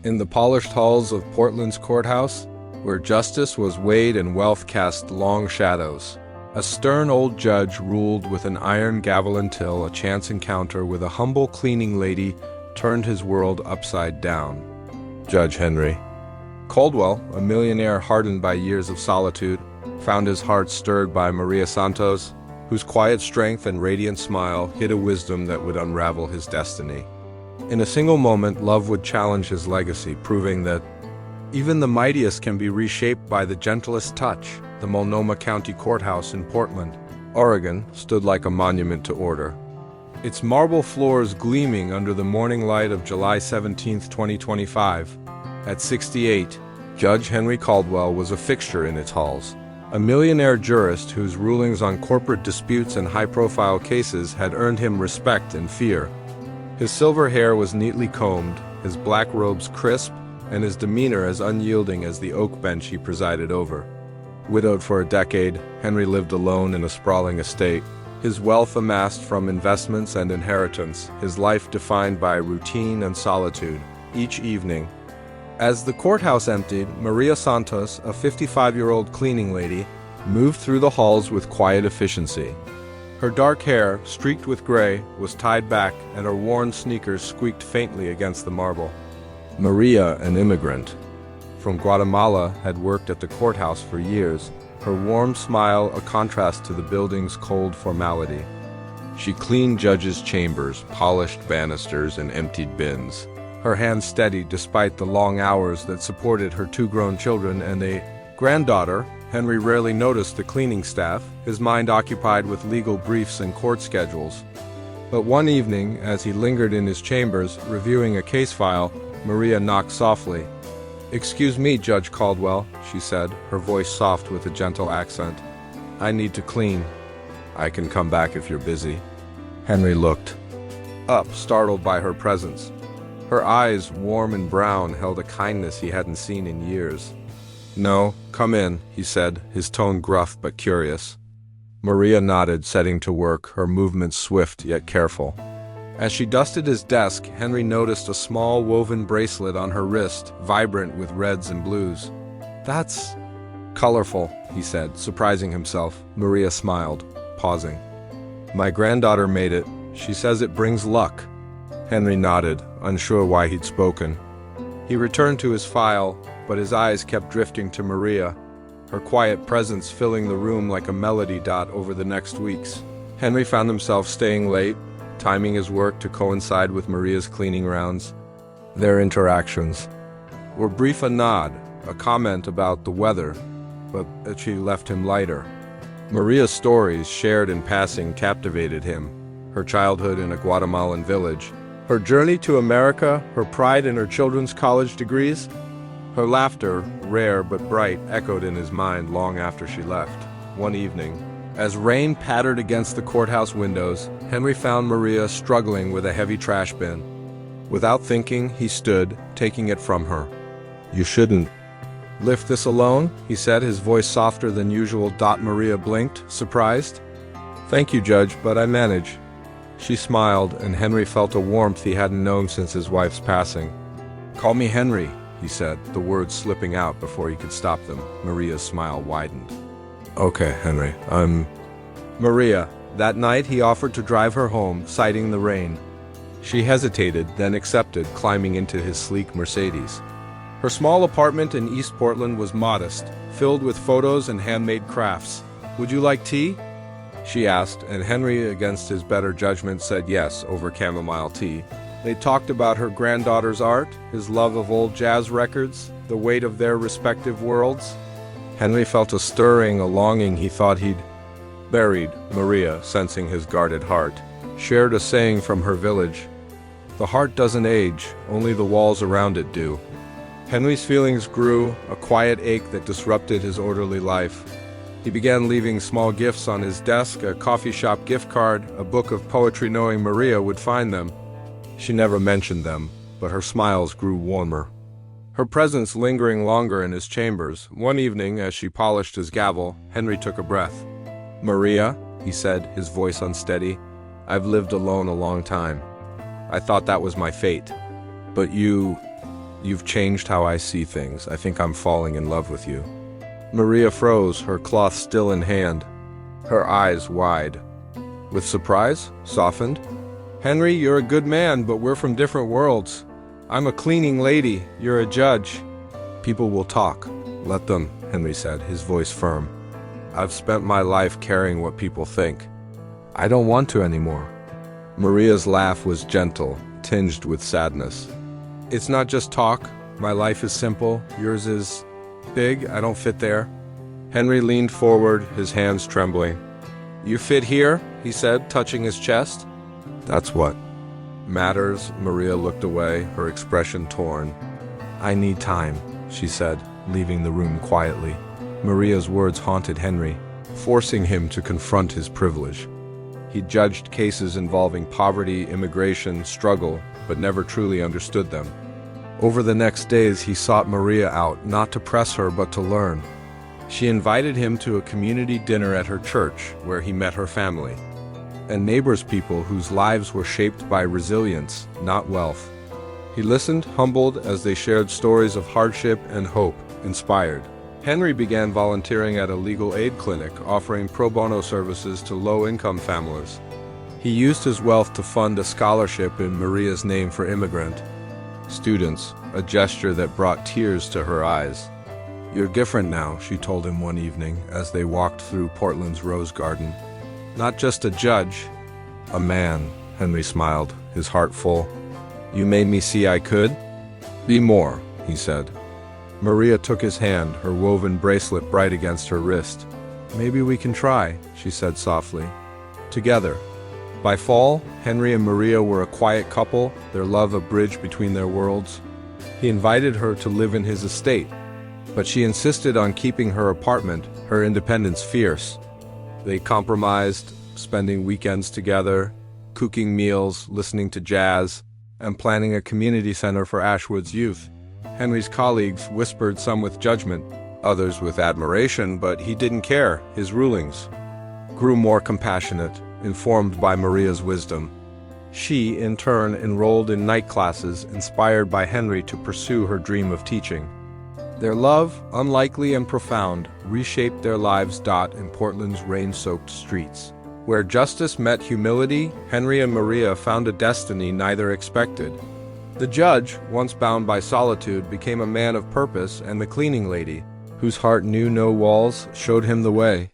In the polished halls of Portland's courthouse, where justice was weighed and wealth cast long shadows, a stern old judge ruled with an iron gavel until a chance encounter with a humble cleaning lady turned his world upside down. Judge Henry Caldwell, a millionaire hardened by years of solitude, found his heart stirred by Maria Santos, whose quiet strength and radiant smile hid a wisdom that would unravel his destiny. In a single moment, love would challenge his legacy, proving that even the mightiest can be reshaped by the gentlest touch. The Multnomah County Courthouse in Portland, Oregon, stood like a monument to order, its marble floors gleaming under the morning light of July 17, 2025. At 68, Judge Henry Caldwell was a fixture in its halls, a millionaire jurist whose rulings on corporate disputes and high-profile cases had earned him respect and fear. His silver hair was neatly combed, his black robes crisp, and his demeanor as unyielding as the oak bench he presided over. Widowed for a decade, Henry lived alone in a sprawling estate, his wealth amassed from investments and inheritance, his life defined by routine and solitude. Each evening, as the courthouse emptied, Maria Santos, a 55-year-old cleaning lady, moved through the halls with quiet efficiency. Her dark hair, streaked with gray, was tied back, and her worn sneakers squeaked faintly against the marble. Maria, an immigrant from Guatemala, had worked at the courthouse for years, her warm smile a contrast to the building's cold formality. She cleaned judges' chambers, polished banisters, and emptied bins, her hands steady despite the long hours that supported her two grown children and a granddaughter. Henry rarely noticed the cleaning staff, his mind occupied with legal briefs and court schedules. But one evening, as he lingered in his chambers, reviewing a case file, Maria knocked softly. "Excuse me, Judge Caldwell," she said, her voice soft with a gentle accent. "I need to clean." "I can come back if you're busy." Henry looked up, startled by her presence. Her eyes, warm and brown, held a kindness he hadn't seen in years. "No, come in," he said, his tone gruff but curious. Maria nodded, setting to work, her movements swift yet careful. As she dusted his desk, Henry noticed a small woven bracelet on her wrist, vibrant with reds and blues. "That's colorful," he said, surprising himself. Maria smiled, pausing. "My granddaughter made it. She says it brings luck." Henry nodded, unsure why he'd spoken. He returned to his file, but his eyes kept drifting to Maria, her quiet presence filling the room like a melody dot over the next weeks. Henry found himself staying late, timing his work to coincide with Maria's cleaning rounds. Their interactions were brief: a nod, a comment about the weather, but she left him lighter. Maria's stories, shared in passing, captivated him. Her childhood in a Guatemalan village, her journey to America, her pride in her children's college degrees. Her laughter, rare but bright, echoed in his mind long after she left. One evening, as rain pattered against the courthouse windows, Henry found Maria struggling with a heavy trash bin. Without thinking, he stood, taking it from her. "You shouldn't lift this alone," he said, his voice softer than usual. Maria blinked, surprised. "Thank you, Judge, but I manage." She smiled, and Henry felt a warmth he hadn't known since his wife's passing. "Call me Henry," he said, the words slipping out before he could stop them. Maria's smile widened. "Okay, Henry, Maria." That night he offered to drive her home, citing the rain. She hesitated, then accepted, climbing into his sleek Mercedes. Her small apartment in East Portland was modest, filled with photos and handmade crafts. "Would you like tea?" she asked, and Henry, against his better judgment, said yes over chamomile tea. They talked about her granddaughter's art, his love of old jazz records, the weight of their respective worlds. Henry felt a stirring, a longing he thought he'd buried. Maria, sensing his guarded heart, shared a saying from her village: "The heart doesn't age, only the walls around it do." Henry's feelings grew, a quiet ache that disrupted his orderly life. He began leaving small gifts on his desk, a coffee shop gift card, a book of poetry, knowing Maria would find them. She never mentioned them, but her smiles grew warmer, her presence lingering longer in his chambers. One evening, as she polished his gavel, Henry took a breath. "Maria," he said, his voice unsteady, "I've lived alone a long time. I thought that was my fate. But you..." You've changed how I see things. I think I'm falling in love with you." Maria froze, her cloth still in hand, her eyes wide. With surprise, softened. "Henry, you're a good man, but we're from different worlds. I'm a cleaning lady, you're a judge." "People will talk. Let them," Henry said, his voice firm. "I've spent my life caring what people think. I don't want to anymore." Maria's laugh was gentle, tinged with sadness. "It's not just talk. My life is simple. Yours is big. I don't fit there." Henry leaned forward, his hands trembling. "You fit here," he said, touching his chest. "That's what matters." Maria looked away, her expression torn. "I need time," she said, leaving the room quietly. Maria's words haunted Henry, forcing him to confront his privilege. He judged cases involving poverty, immigration, struggle, but never truly understood them. Over the next days, he sought Maria out, not to press her, but to learn. She invited him to a community dinner at her church, where he met her family, and neighbors, people whose lives were shaped by resilience, not wealth. He listened, humbled, as they shared stories of hardship and hope, inspired. Henry began volunteering at a legal aid clinic, offering pro bono services to low-income families. He used his wealth to fund a scholarship in Maria's name for immigrant students, a gesture that brought tears to her eyes. "You're different now," she told him one evening as they walked through Portland's Rose Garden. "Not just a judge, a man," Henry smiled, his heart full. "You made me see I could be more," he said. Maria took his hand, her woven bracelet bright against her wrist. "Maybe we can try," she said softly. Together. By fall, Henry and Maria were a quiet couple, their love a bridge between their worlds. He invited her to live in his estate, but she insisted on keeping her apartment, her independence fierce. They compromised, spending weekends together, cooking meals, listening to jazz, and planning a community center for Ashwood's youth. Henry's colleagues whispered, some with judgment, others with admiration, but he didn't care. His rulings grew more compassionate, informed by Maria's wisdom. She, in turn, enrolled in night classes, inspired by Henry to pursue her dream of teaching. Their love, unlikely and profound, reshaped their lives. In Portland's rain-soaked streets, where justice met humility, Henry and Maria found a destiny neither expected. The judge, once bound by solitude, became a man of purpose, and the cleaning lady, whose heart knew no walls, showed him the way.